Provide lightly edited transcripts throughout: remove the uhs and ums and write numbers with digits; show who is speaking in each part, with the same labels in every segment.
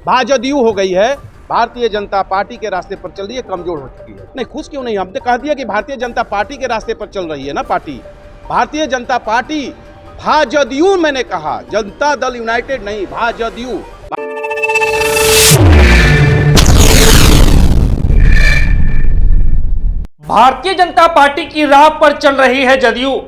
Speaker 1: भाजदयू हो गई है, भारतीय जनता पार्टी के रास्ते पर चल रही है, कमजोर हो चुकी है। नहीं, खुश क्यों नहीं, हमने कह दिया कि भारतीय जनता पार्टी के रास्ते पर चल रही है ना पार्टी। भारतीय जनता पार्टी भाजदयू, मैंने कहा जनता दल यूनाइटेड नहीं, भाजदयू।
Speaker 2: भारतीय जनता पार्टी की राह पर चल रही है जदयू।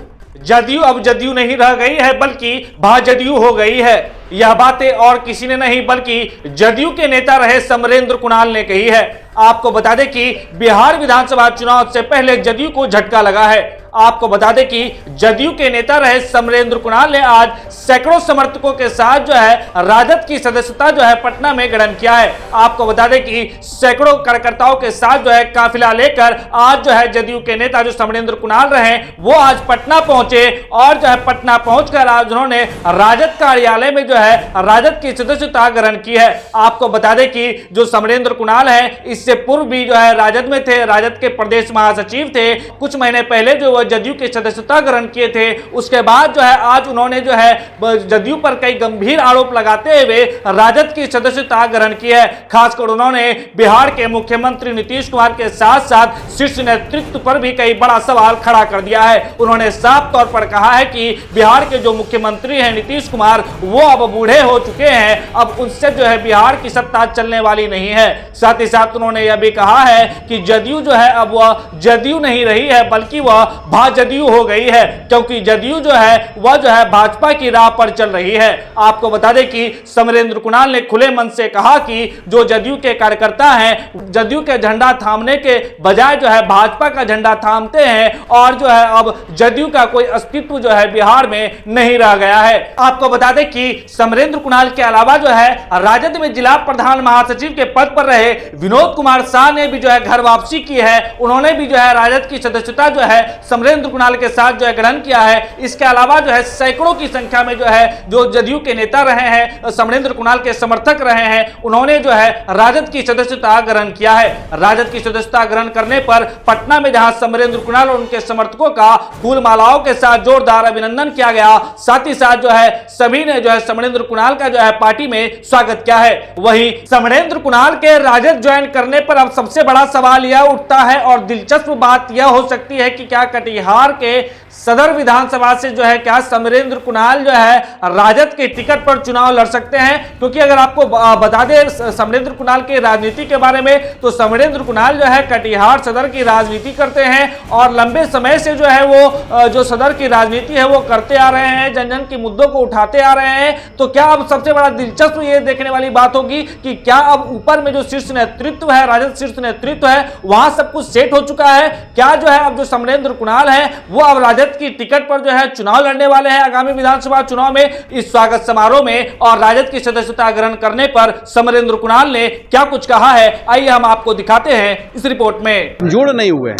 Speaker 2: जदयू अब जदयू नहीं रह गई है बल्कि भाजदयू हो गई है। यह बातें और किसी ने नहीं बल्कि जदयू के नेता रहे समरेंद्र कुणाल ने कही है। आपको बता दें कि बिहार विधानसभा चुनाव से पहले जदयू को झटका लगा है। आपको बता दें कि जदयू के नेता रहे समरेंद्र कुणाल ने आज सैकड़ों समर्थकों के साथ जो है राजद की सदस्यता जो है पटना में ग्रहण किया है। आपको बता दें कि सैकड़ों कार्यकर्ताओं के साथ जो है काफिला लेकर आज जो है जदयू के नेता जो समरेंद्र कुणाल रहे वो आज पटना पहुंचे और जो है पटना पहुंचकर आज उन्होंने राजद कार्यालय में जो है राजद की सदस्यता ग्रहण की है। आपको बता दें कि जो समरेंद्र कुणाल है इससे पूर्व भी जो है राजद में थे, राजद के प्रदेश महासचिव थे। कुछ महीने पहले जो जदयू की सदस्यता ग्रहण किए थे, उसके बाद जो है आज उन्होंने जो है जदयू पर कई गंभीर आरोप लगाते हुए राजद की सदस्यता ग्रहण की है। खासकर उन्होंने बिहार के मुख्यमंत्री नीतीश कुमार के साथ साथ शीर्ष नेतृत्व पर भी कई बड़ा सवाल खड़ा कर दिया है। उन्होंने साफ तौर पर कहा है कि बिहार के जो मुख्यमंत्री हैं नीतीश कुमार, वो अब बूढ़े हो चुके हैं, अब उनसे जो है बिहार की सत्ता चलने वाली नहीं है। साथ ही साथ उन्होंने यह भी कहा है कि जदयू जो है अब वह जदयू नहीं रही है बल्कि वह भाजदयू हो गई है, क्योंकि जदयू जो है वह जो है भाजपा की राह पर चल रही है। आपको बता दें कि समरेंद्र कुणाल ने खुले मन से कहा कि जो जदयू के कार्यकर्ता हैं जदयू के झंडा थामने के बजाय जो है भाजपा का झंडा थामते हैं और जो है अब जदयू का कोई अस्तित्व जो है बिहार में नहीं रह गया है। आपको बता दें कि समरेंद्र कुणाल के अलावा जो है राजद में जिला प्रधान महासचिव के पद पर रहे विनोद कुमार शाह ने भी जो है घर वापसी की है। उन्होंने भी जो है राजद की सदस्यता जो है समरेंद्र कुणाल के साथ जो है ग्रहण किया है। इसके अलावा जो है सैकड़ों की संख्या में जो है जो जदयू के नेता रहे हैं, समरेंद्र कुणाल के समर्थक रहे हैं, उन्होंने जो है राजद की सदस्यता ग्रहण किया है। राजद की सदस्यता ग्रहण करने पर पटना में जहां समरेंद्र कुणाल और उनके समर्थकों का फूल मालाओं के साथ जोरदार अभिनंदन किया गया, साथ ही साथ जो है सभी ने जो है समरेंद्र कुणाल का जो है पार्टी में स्वागत किया है। वहीं समरेंद्र कुणाल के राजद ज्वाइन करने पर अब सबसे बड़ा सवाल यह उठता है और दिलचस्प बात यह हो सकती है कि क्या कटिहार के सदर विधानसभा से जो है क्या समरेंद्र कुणाल जो है राजद के टिकट पर चुनाव लड़ सकते हैं। क्योंकि अगर आपको बता दें समरेंद्र कुणाल की राजनीति के बारे में, तो समरेंद्र कुणाल जो है कटिहार सदर की राजनीति करते हैं और लंबे समय से जो है वो जो सदर की राजनीति है वो करते आ रहे हैं, जन जन के मुद्दों को उठाते आ रहे हैं। तो क्या अब सबसे बड़ा दिलचस्प ये देखने वाली बात होगी कि क्या अब ऊपर में जो शीर्ष नेतृत्व है, राजद शीर्ष नेतृत्व है, वहां सब कुछ सेट हो चुका है। क्या जो है अब जो समरेंद्र कुणाल है वो अब राजद की टिकट पर जो है चुनाव लड़ने वाले हैं आगामी विधानसभा चुनाव में। इस स्वागत समारोह में और राजद की सदस्यता ग्रहण करने पर समरेंद्र कुणाल ने क्या कुछ कहा है, आइए हम आपको दिखाते हैं इस रिपोर्ट में।
Speaker 1: जोड़ नहीं हुए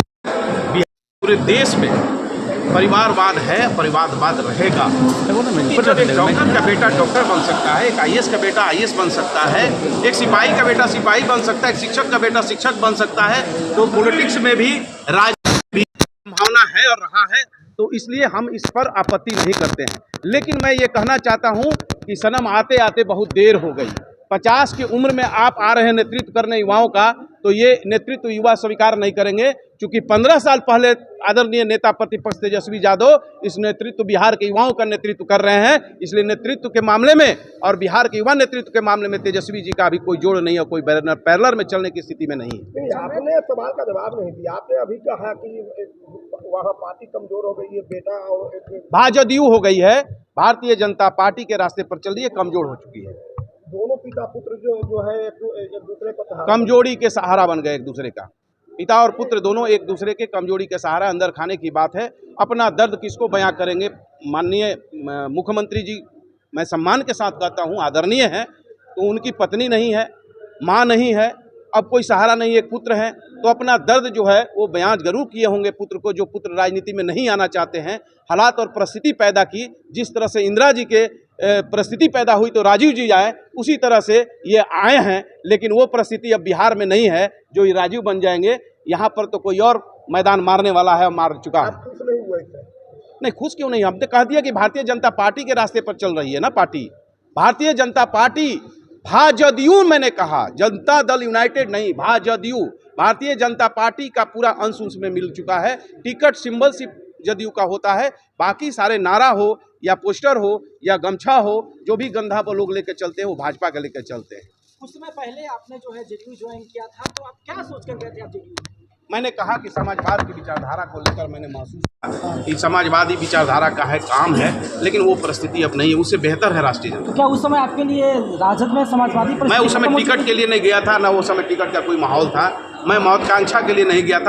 Speaker 1: पूरे देश में परिवारवाद है, परिवारवाद रहेगा। जब एक डॉक्टर का बेटा डॉक्टर बन सकता है, एक आईएएस का बेटा आईएएस बन सकता है, एक सिपाही का बेटा सिपाही बन सकता है, एक शिक्षक का बेटा शिक्षक बन सकता है, तो पॉलिटिक्स में भी राजनीति संभावना है और रहा है। तो इसलिए हम इस पर आपत्ति नहीं करते हैं। लेकिन मैं ये कहना चाहता हूँ कि सनम आते आते बहुत देर हो गई। 50 की उम्र में आप आ रहे हैं नेतृत्व करने युवाओं का, तो ये नेतृत्व युवा स्वीकार नहीं करेंगे। क्योंकि 15 साल पहले आदरणीय नेता प्रतिपक्ष तेजस्वी यादव इस नेतृत्व बिहार के युवाओं का नेतृत्व कर रहे हैं। इसलिए नेतृत्व के मामले में और बिहार के युवा नेतृत्व के मामले में तेजस्वी जी का अभी कोई जोड़ नहीं है, कोई पैरेलल में चलने की स्थिति में नहीं है।
Speaker 3: आपने सवाल का जवाब नहीं दिया। आपने अभी कहा कि वहाँ पार्टी कमजोर हो गई है, बेटा और
Speaker 1: भाजदयू हो गई है, भारतीय जनता पार्टी के रास्ते पर चल रही है, कमजोर हो चुकी है।
Speaker 3: दोनों पिता पुत्र जो है एक दूसरे को
Speaker 1: कमजोरी के सहारा बन गए एक दूसरे का। पिता और पुत्र दोनों एक दूसरे के कमजोरी के सहारा अंदर खाने की बात है। अपना दर्द किसको बयां करेंगे। माननीय मुख्यमंत्री जी, मैं सम्मान के साथ कहता हूं, आदरणीय हैं, तो उनकी पत्नी नहीं है, मां नहीं है, अब कोई सहारा नहीं, एक पुत्र है, तो अपना दर्द जो है वो बयां जरूर किए होंगे पुत्र को, जो पुत्र राजनीति में नहीं आना चाहते हैं। हालात और परिस्थिति पैदा की, जिस तरह से इंदिरा जी के परिस्थिति पैदा हुई तो राजीव जी आए, उसी तरह से ये आए हैं। लेकिन वो परिस्थिति अब बिहार में नहीं है जो ये राजीव बन जाएंगे। यहाँ पर तो कोई और मैदान मारने वाला है, मार चुका है। नहीं, खुश क्यों नहीं, हमने कह दिया कि भारतीय जनता पार्टी के रास्ते पर चल रही है ना पार्टी। भारतीय जनता पार्टी भाजदयू मैंने कहा, जनता दल यूनाइटेड नहीं, भाजदयू, भारतीय जनता पार्टी का पूरा अंश उसमें मिल चुका है। टिकट सिंबल सिर्फ जदयू का होता है, बाकी सारे नारा हो या पोस्टर हो या गमछा हो, जो भी गंधा पर लोग लेकर चलते हैं वो भाजपा का लेकर चलते हैं।
Speaker 4: कुछ समय पहले आपने जो है जेडीयू ज्वाइन किया था, तो आप क्या सोचकर गए थे आप जेडीयू?
Speaker 1: मैंने कहा कि समाजवाद की विचारधारा को लेकर मैंने महसूस किया कि समाजवादी विचारधारा का है काम है, लेकिन वो परिस्थिति अब नहीं है, उससे बेहतर है राष्ट्रीय जनता।
Speaker 4: तो क्या उस समय आपके लिए राजद में समाजवादी
Speaker 1: मैं उस समय टिकट के लिए नहीं गया था, ना वो समय टिकट का कोई माहौल था, मैं महत्वाकांक्षा के लिए नहीं गया था।